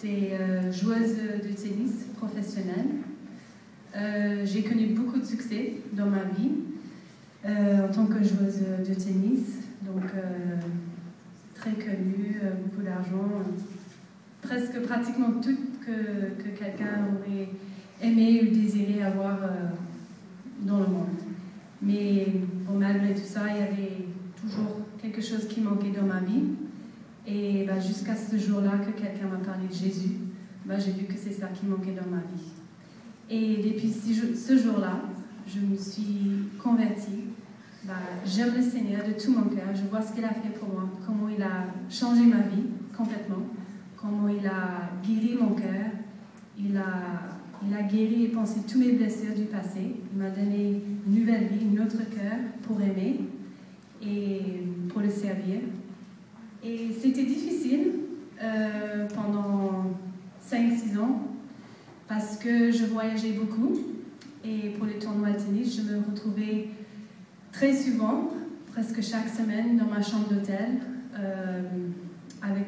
J'étais joueuse de tennis professionnelle. J'ai connu beaucoup de succès dans ma vie en tant que joueuse de tennis. Donc, très connue, beaucoup d'argent, presque pratiquement tout que quelqu'un aurait aimé ou désiré avoir dans le monde. Mais bon, malgré tout ça, il y avait toujours quelque chose qui manquait dans ma vie. Et jusqu'à ce jour-là que quelqu'un m'a parlé de Jésus, j'ai vu que c'est ça qui manquait dans ma vie. Et depuis ce jour-là, je me suis convertie. J'aime le Seigneur de tout mon cœur. Je vois ce qu'il a fait pour moi, comment il a changé ma vie complètement, comment il a guéri mon cœur. Il a guéri et pensé toutes mes blessures du passé. Il m'a donné une nouvelle vie, un autre cœur pour aimer et pour le servir. Et c'était difficile pendant 5-6 ans parce que je voyageais beaucoup et pour les tournois de tennis, je me retrouvais très souvent, presque chaque semaine, dans ma chambre d'hôtel avec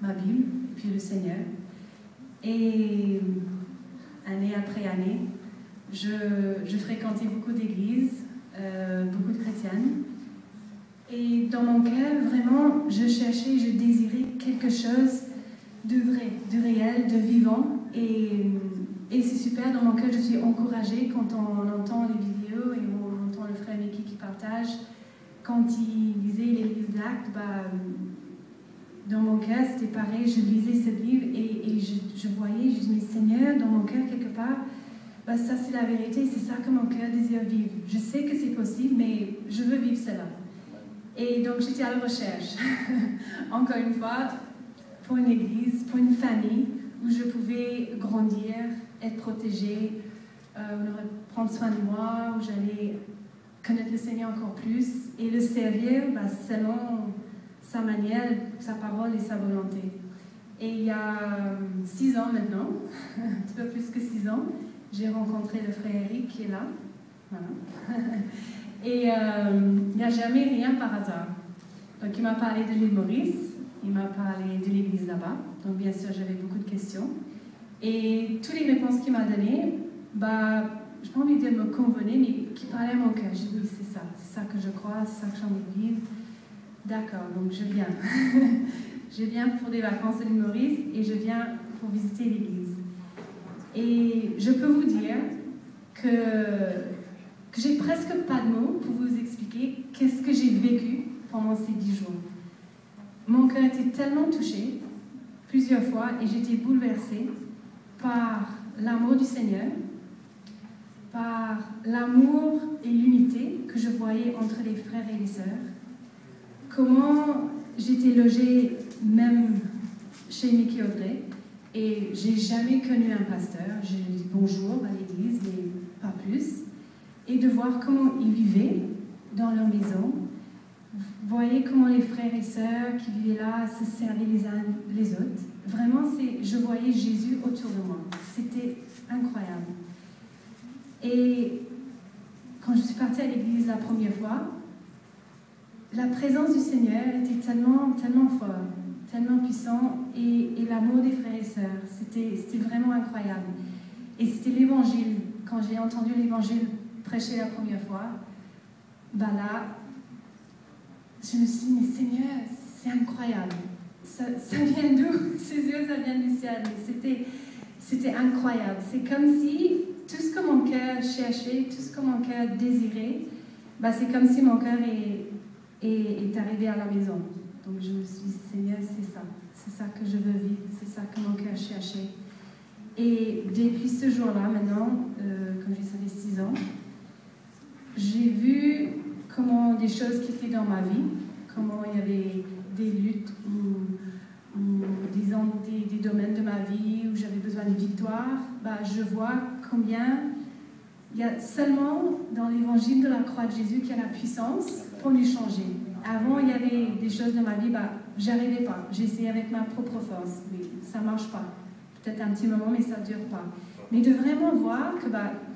ma Bible et puis le Seigneur. Et année après année, je fréquentais beaucoup d'églises, beaucoup de chrétiennes. Et dans mon cœur, vraiment, je cherchais, je désirais quelque chose de vrai, de réel, de vivant. Et c'est super, dans mon cœur, je suis encouragée quand on entend les vidéos et on entend le frère Mickey qui partage. Quand il lisait les livres d'Actes, dans mon cœur, c'était pareil, je lisais ce livre et je voyais, je disais, Seigneur, dans mon cœur, quelque part, ça c'est la vérité, c'est ça que mon cœur désire vivre. Je sais que c'est possible, mais je veux vivre cela. Et donc j'étais à la recherche, encore une fois, pour une église, pour une famille, où je pouvais grandir, être protégée, prendre soin de moi, où j'allais connaître le Seigneur encore plus, et le servir selon sa manière, sa parole et sa volonté. Et il y a 6 ans maintenant, un petit peu plus que 6 ans, j'ai rencontré le frère Eric qui est là. Voilà. Et il n'y a jamais rien par hasard. Donc il m'a parlé de l'île Maurice, il m'a parlé de l'église là-bas. Donc bien sûr, j'avais beaucoup de questions. Et toutes les réponses qu'il m'a données, je n'ai pas envie de me convenir, mais qui parlaient à mon cœur. J'ai dit, oui, c'est ça que je crois, c'est ça que j'ai envie de vivre. D'accord, donc je viens. Je viens pour des vacances à l'île Maurice et je viens pour visiter l'église. Et je peux vous dire que j'ai presque pas de mots pour vous expliquer qu'est-ce que j'ai vécu pendant ces 10 jours. Mon cœur était tellement touché plusieurs fois et j'étais bouleversée par l'amour du Seigneur, par l'amour et l'unité que je voyais entre les frères et les sœurs, comment j'étais logée même chez Mickey Audrey et j'ai jamais connu un pasteur. J'ai dit bonjour à l'église, mais pas plus. Et de voir comment ils vivaient dans leur maison. Vous voyez comment les frères et sœurs qui vivaient là se servaient les uns les autres. Vraiment, je voyais Jésus autour de moi. C'était incroyable. Et quand je suis partie à l'église la première fois, la présence du Seigneur était tellement, tellement fort, tellement puissant, et l'amour des frères et sœurs, c'était vraiment incroyable. Et c'était l'évangile. Quand j'ai entendu l'évangile prêcher la première fois, là, je me suis dit, mais Seigneur, c'est incroyable. Ça vient d'où? Ces yeux, ça vient du ciel. C'était incroyable. C'est comme si tout ce que mon cœur cherchait, tout ce que mon cœur désirait, c'est comme si mon cœur est arrivé à la maison. Donc je me suis dit, Seigneur, c'est ça que je veux vivre, c'est ça que mon cœur cherchait. Et depuis ce jour-là, maintenant, comme j'ai ça fait 6 ans, j'ai vu comment des choses qui étaient dans ma vie, comment il y avait des luttes ou disons des domaines de ma vie où j'avais besoin de victoire, je vois combien il y a seulement dans l'évangile de la croix de Jésus qu'il y a la puissance pour nous changer. Avant, il y avait des choses dans ma vie, j'arrivais pas. J'ai essayé avec ma propre force, mais ça marche pas. Peut-être un petit moment, mais ça dure pas. Mais de vraiment voir que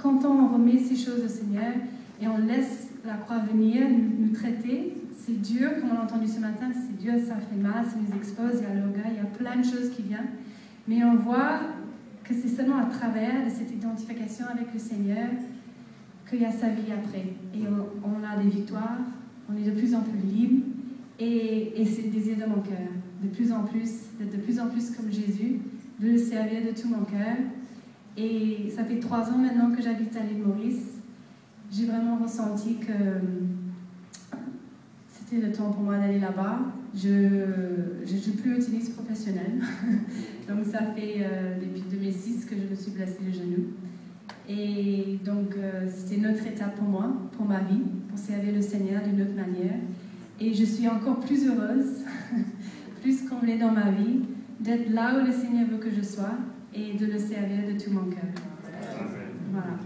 quand on remet ces choses au Seigneur et on laisse la croix venir nous traiter, c'est dur, comme on l'a entendu ce matin, c'est dur, ça fait mal, ça nous expose, il y a l'orgueil, il y a plein de choses qui viennent. Mais on voit que c'est seulement à travers de cette identification avec le Seigneur qu'il y a sa vie après. Et on a des victoires, on est de plus en plus libre, et c'est le désir de mon cœur, d'être de plus en plus comme Jésus, de le servir de tout mon cœur. Et ça fait 3 ans maintenant que j'habite à l'île Maurice. J'ai vraiment ressenti que c'était le temps pour moi d'aller là-bas. Je ne joue plus au tennis professionnel. Donc ça fait depuis 2006 que je me suis blessée le genou. Et donc c'était une autre étape pour moi, pour ma vie, pour servir le Seigneur d'une autre manière. Et je suis encore plus heureuse, plus comblée dans ma vie, d'être là où le Seigneur veut que je sois et de le servir de tout mon cœur. Voilà.